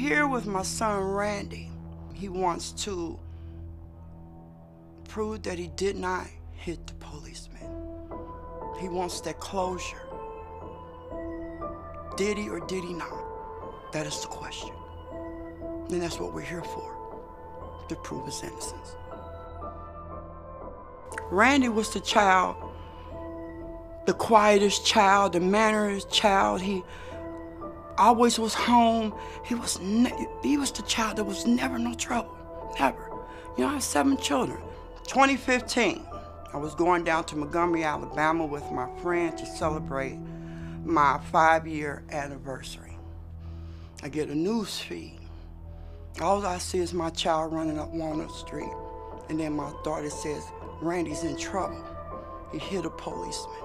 here with my son, Randy. He wants to prove that he did not hit the policeman. He wants that closure. Did he or did he not? That is the question. And that's what we're here for, to prove his innocence. Randy was the child, the quietest child, the mannerest child. He always was home. He was the child that was never no trouble, never. You know, I have 7 children. 2015, I was going down to Montgomery, Alabama with my friend to celebrate my 5-year anniversary. I get a news feed. All I see is my child running up Walnut Street, and then my daughter says, Randy's in trouble. He hit a policeman.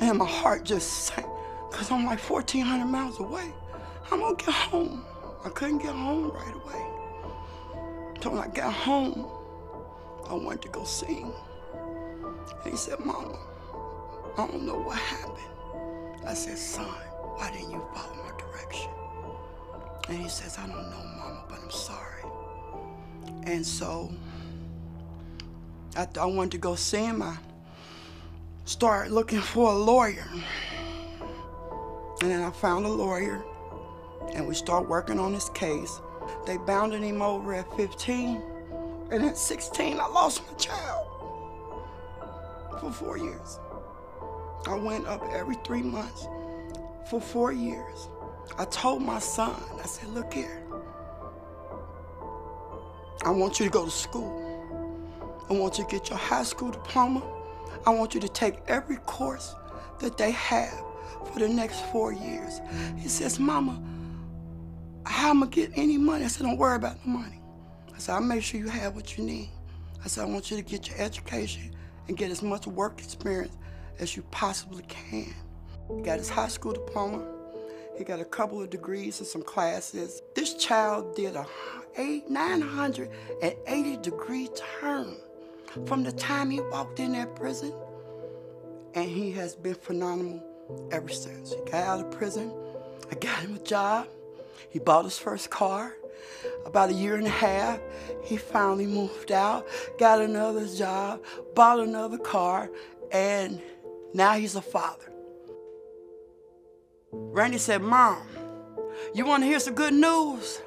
And my heart just sank, because I'm like 1,400 miles away. I'm gonna get home. I couldn't get home right away. So when I got home, I wanted to go sing. And he said, Mama, I don't know what happened. I said, son, why didn't you follow my direction? And he says, I don't know, Mama, but I'm sorry. And so, after I wanted to go see him, I started looking for a lawyer. And then I found a lawyer, and we started working on his case. They bounded him over at 15, and at 16, I lost my child for 4 years. I went up every 3 months for 4 years. I told my son, I said, look here, I want you to go to school. I want you to get your high school diploma. I want you to take every course that they have for the next 4 years. He says, Mama, how am I gonna get any money? I said, don't worry about the money. I said, I'll make sure you have what you need. I said, I want you to get your education and get as much work experience as you possibly can. He got his high school diploma. He got a couple of degrees and some classes. This child did a 980-degree turn from the time he walked in that prison, and he has been phenomenal ever since. He got out of prison. I got him a job. He bought his first car. About a year and a half, he finally moved out, got another job, bought another car, and now he's a father. Randy said, Mom, you want to hear some good news?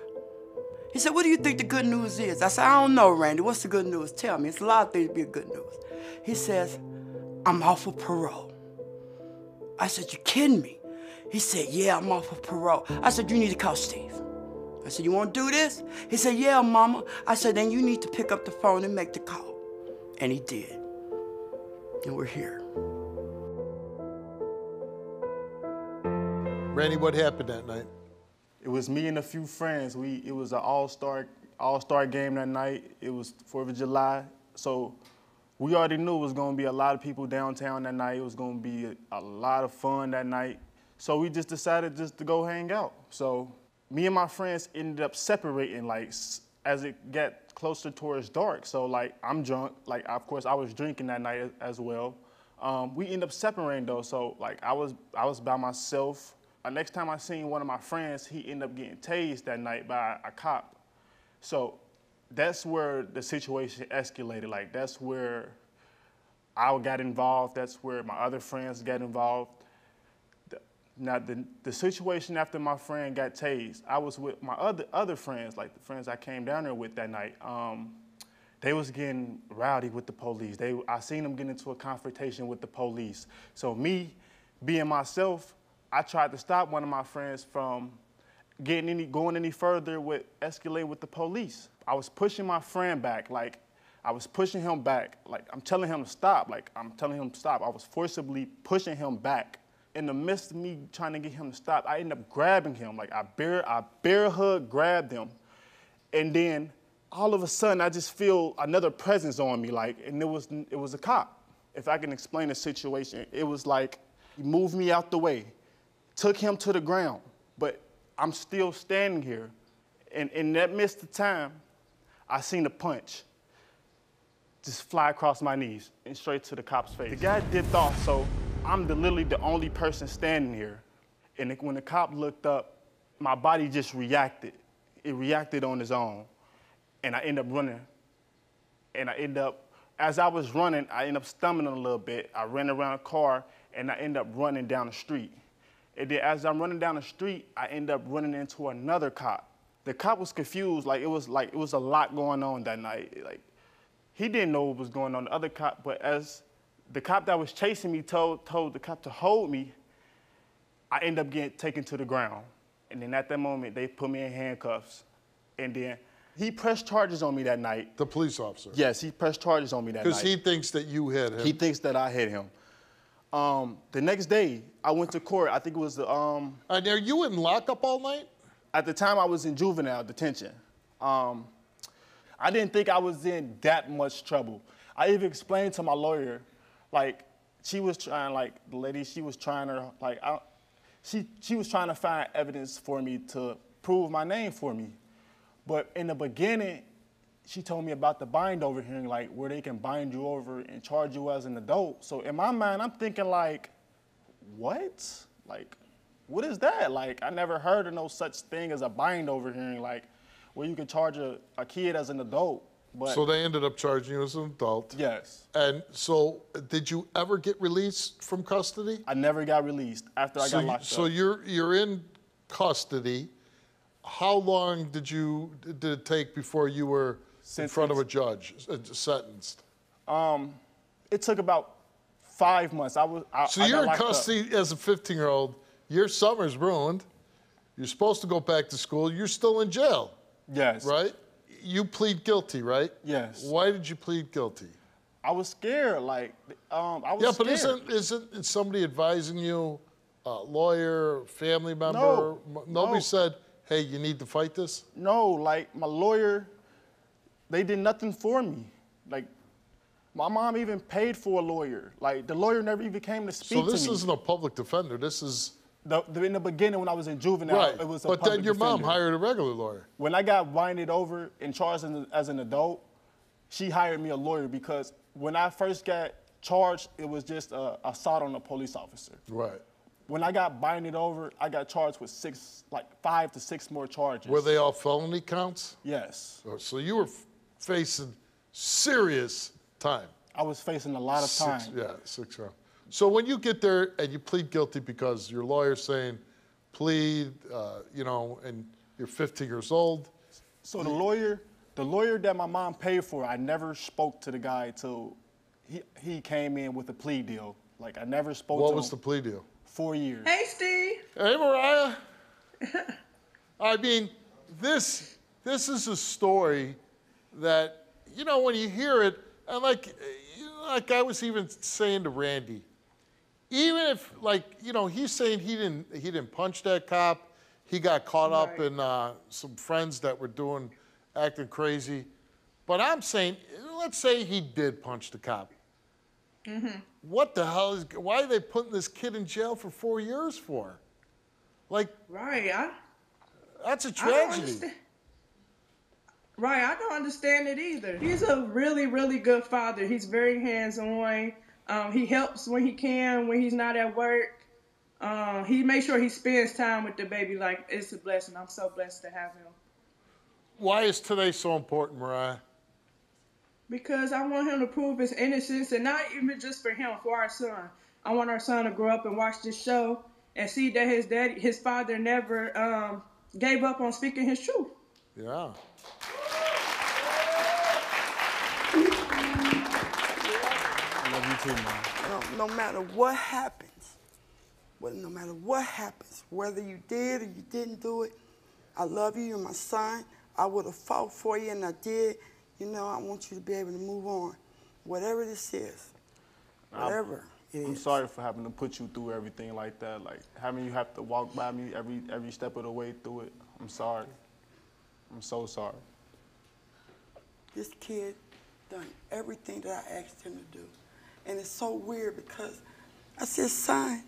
He said, what do you think the good news is? I said, I don't know, Randy. What's the good news? Tell me. It's a lot of things to be good news. He says, I'm off of parole. I said, you kidding me? He said, yeah, I'm off of parole. I said, you need to call Steve. I said, you want to do this? He said, yeah, Mama. I said, then you need to pick up the phone and make the call. And he did. And we're here. Randy, what happened that night? It was me and a few friends. It was an all-star game that night. It was 4th of July. So we already knew it was going to be a lot of people downtown that night. It was going to be a lot of fun that night. So we just decided just to go hang out. So me and my friends ended up separating, like, as it got closer towards dark. So, like, I'm drunk. Like, of course, I was drinking that night as well. We ended up separating, though. So, like, I was by myself. Next time I seen one of my friends, he ended up getting tased that night by a cop. So that's where the situation escalated. Like, that's where I got involved. That's where my other friends got involved. Now, the situation after my friend got tased, I was with my other friends, like the friends I came down there with that night. They was getting rowdy with the police. I seen them get into a confrontation with the police. So me, being myself, I tried to stop one of my friends from going any further with escalating with the police. I was pushing my friend back, like I was pushing him back, like I'm telling him to stop, I was forcibly pushing him back. In the midst of me trying to get him to stop, I ended up grabbing him, like I bear hug grabbed him. And then all of a sudden I just feel another presence on me, like, and it was a cop. If I can explain the situation, it was like he moved me out the way, took him to the ground, but I'm still standing here. And in that midst of time, I seen a punch just fly across my knees and straight to the cop's face. The guy dipped off, so I'm literally the only person standing here. And when the cop looked up, my body just reacted. It reacted on its own. And I end up running. And as I was running, I end up stumbling a little bit. I ran around a car, and I end up running down the street. And then as I'm running down the street, I end up running into another cop. The cop was confused, it was a lot going on that night. Like, he didn't know what was going on, the other cop, but as the cop that was chasing me told the cop to hold me, I end up getting taken to the ground. And then at that moment, they put me in handcuffs. And then he pressed charges on me that night. The police officer? Yes, he pressed charges on me that night. Because he thinks that you hit him. He thinks that I hit him. The next day, I went to court. I think it was the... And are you in lockup all night? At the time, I was in juvenile detention. I didn't think I was in that much trouble. I even explained to my lawyer, she was trying, the lady, she was trying to, she was trying to find evidence for me to prove my name for me. But in the beginning, she told me about the bind over hearing, where they can bind you over and charge you as an adult. So in my mind, I'm thinking what? What is that? I never heard of no such thing as a bind over hearing, where you can charge a kid as an adult. But so they ended up charging you as an adult? Yes. And so did you ever get released from custody? I never got released after I got locked up. So you're in custody. How long did it take before you were in front of a judge, sentenced? It took about 5 months. So you're in custody as a 15-year-old. Your summer's ruined. You're supposed to go back to school. You're still in jail. Yes. Right? You plead guilty, right? Yes. Why did you plead guilty? I was scared. I was yeah, but scared. Isn't somebody advising you, a lawyer, family member? No. Nobody said, hey, you need to fight this? No, my lawyer, they did nothing for me. My mom even paid for a lawyer. The lawyer never even came to speak to me. So this isn't a public defender. This is... in the beginning, when I was in juvenile, right. It was a but public then your defender. mom hired a regular lawyer. When I got winded over and charged as an adult, she hired me a lawyer because when I first got charged, it was just assault on a police officer. Right. When I got binded over, I got charged with 5 to 6 more charges. Were they all felony counts? Yes. So you were facing serious time. I was facing a lot of time. 6 rounds. So when you get there and you plead guilty because your lawyer's saying, plead, and you're 15 years old. So the lawyer that my mom paid for, I never spoke to the guy till he came in with a plea deal. I never spoke to him. What was the plea deal? 4 years. Hey, Steve. Hey, Mariah. I mean, this is a story that, when you hear it, and like I was even saying to Randy, even if, he's saying he didn't punch that cop, he got caught up in some friends that were acting crazy. But I'm saying, let's say he did punch the cop. Mm-hmm. What the hell why are they putting this kid in jail for 4 years for? Right, that's a tragedy. I don't understand it either. He's a really, really good father. He's very hands-on. He helps when he can, when he's not at work. He makes sure he spends time with the baby. It's a blessing. I'm so blessed to have him. Why is today so important, Mariah? Because I want him to prove his innocence, and not even just for him, for our son. I want our son to grow up and watch this show and see that his father never gave up on speaking his truth. Yeah. I love you too, Mom. No matter what happens, whether you did or you didn't do it, I love you. You're my son. I would have fought for you, and I did. I want you to be able to move on. Whatever this is, whatever it is. I'm sorry for having to put you through everything like that. Having you have to walk by me every step of the way through it. I'm sorry. I'm so sorry. This kid done everything that I asked him to do. And it's so weird because I said, son,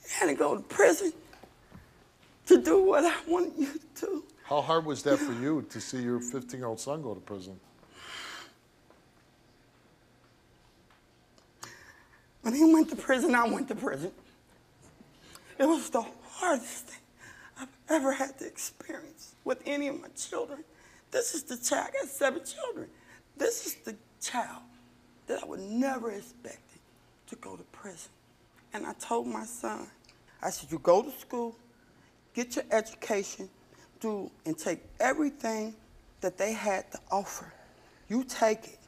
you had to go to prison to do what I wanted you to do. How hard was that for you to see your 15-year-old son go to prison? When he went to prison, I went to prison. It was the hardest thing I've ever had the experience with any of my children. This is the child, I got 7 children. This is the child that I would never expect to go to prison. And I told my son, I said, you go to school, get your education, and take everything that they had to offer. You take it.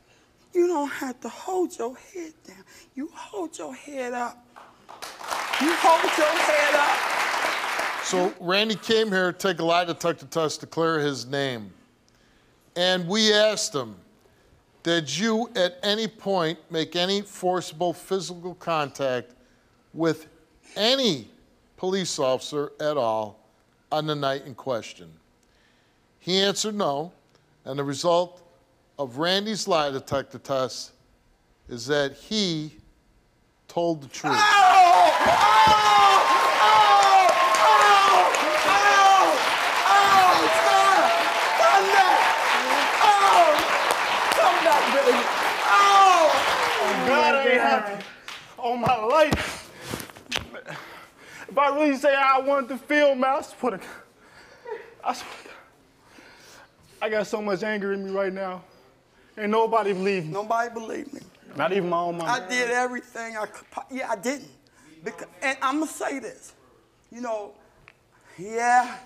You don't have to hold your head down. You hold your head up. You hold your head up. So Randy came here to take a lie detector test to clear his name. And we asked him, did you at any point make any forcible physical contact with any police officer at all on the night in question? He answered no, and the result of Randy's lie detector test is that he told the truth. God, I ain't happy all my life. If I really say I wanted to feel, man, I got so much anger in me right now. Ain't nobody believe me. Nobody believed me. Not even my own mama. I did everything I could. Yeah, I didn't. And I'm going to say this. You know, yeah,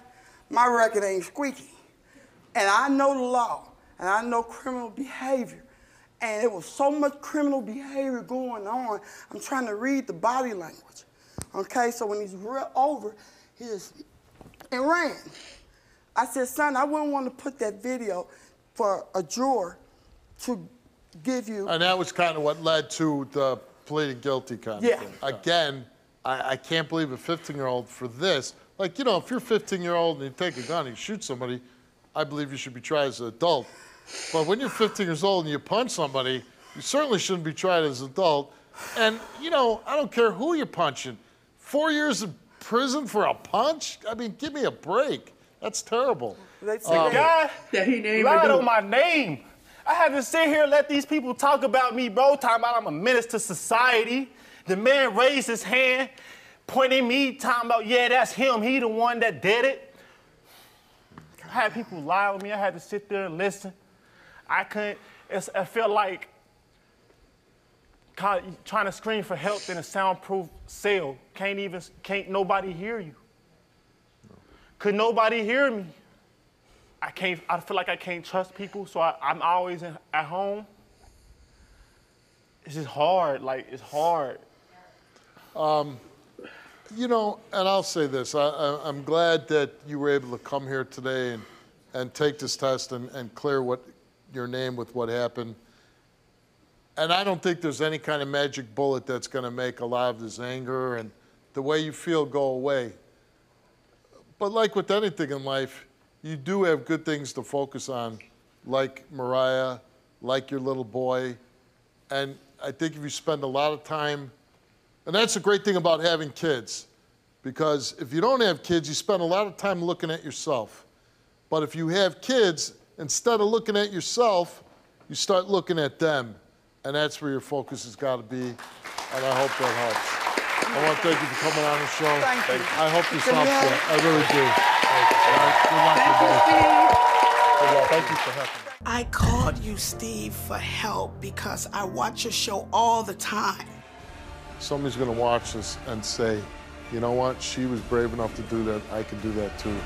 my record ain't squeaky. And I know the law. And I know criminal behavior. And there was so much criminal behavior going on, I'm trying to read the body language. Okay, so when he's over, he just ran. I said, son, I wouldn't want to put that video for a juror to give you. And that was kind of what led to the pleading guilty kind of thing. Again, I can't believe a 15-year-old for this. Like, you know, if you're a 15-year-old and you take a gun and you shoot somebody, I believe you should be tried as an adult. But when you're 15 years old and you punch somebody, you certainly shouldn't be tried as an adult. And, you know, I don't care who you're punching. 4 years in prison for a punch? I mean, give me a break. That's terrible. The guy that he didn't lied on my name. I had to sit here and let these people talk about me, bro, talking about I'm a menace to society. The man raised his hand, pointing me, talking about, yeah, that's him. He the one that did it. I had people lie on me. I had to sit there and listen. I couldn't, I felt like trying to scream for help in a soundproof cell. Can't nobody hear you. Could nobody hear me? I feel like I can't trust people, so I'm always at home. It's just hard, like, it's hard. You know, and I'll say this, I'm glad that you were able to come here today and take this test and clear your name with what happened. And I don't think there's any kind of magic bullet that's going to make a lot of this anger and the way you feel go away. But like with anything in life, you do have good things to focus on, like Mariah, like your little boy. And I think if you spend a lot of time, and that's the great thing about having kids, because if you don't have kids, you spend a lot of time looking at yourself. But if you have kids, instead of looking at yourself, you start looking at them. And that's where your focus has got to be. And I hope that helps. I want to thank you for coming on the show. Thank you. I hope this helps you. I really do. Good luck. Thank you for helping. I called you, Steve, for help because I watch your show all the time. Somebody's going to watch this and say, you know what? She was brave enough to do that. I can do that too.